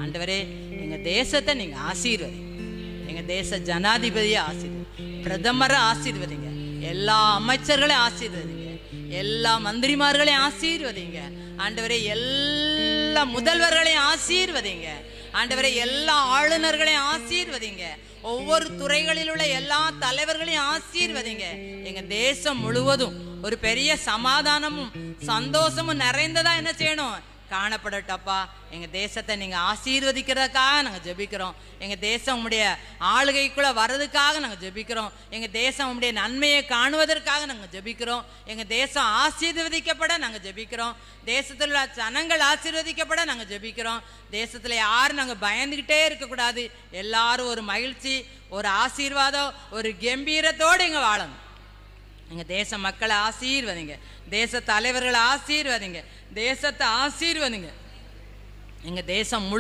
ஆண்டவரே, எங்க தேசத்தை நீங்க ஆசீர்வதிங்க. எங்க தேச ஜனாதிபதியை ஆசீர்வதி, பிரதமரை ஆசீர்வதிங்க, எல்லா அமைச்சர்களையும் ஆசீர்வதிங்க, எல்லா மந்திரிமார்களையும் ஆசீர்வதிங்க. ஆண்டவரே, எல்லா முதல்வர்களையும் ஆசீர்வதிங்க. ஆண்டவரே, எல்லா ஆளுநர்களையும் ஆசீர்வதிங்க. ஒவ்வொரு துறைகளில் உள்ள எல்லா தலைவர்களையும் ஆசீர்வதிங்க. எங்க தேசம் முழுவதும் ஒரு பெரிய சமாதானமும் சந்தோஷமும் நிறைந்ததா என்ன செய்யணும் காணப்படட்டப்பா. எங்க தேசத்தை நீங்க ஆசீர்வதிக்கிறதுக்காக நாங்க ஜெபிக்கிறோம். எங்க தேசம் உங்களுடைய ஆளுகைக்குள்ள வர்றதுக்காக நாங்க ஜெபிக்கிறோம். எங்க தேசம் உங்களுடைய நன்மையை காணுவதற்காக நாங்க ஜெபிக்கிறோம். எங்க தேசம் ஆசீர்வதிக்கப்பட நாங்க ஜெபிக்கிறோம். தேசத்தில் உள்ள ஜனங்கள் ஆசீர்வதிக்கப்பட நாங்க ஜெபிக்கிறோம். தேசத்துல யாரும் நாங்க பயந்துகிட்டே இருக்கக்கூடாது. எல்லாரும் ஒரு மகிழ்ச்சி, ஒரு ஆசீர்வாதம், ஒரு கம்பீரத்தோடு இங்க வாழணும். எங்க தேச மக்களை ஆசீர்வதிங்க, தேச தலைவர்களை ஆசீர்வதிங்க, தேசத்தை ஆசீர்வதிங்க. எங்க தேசம் முழு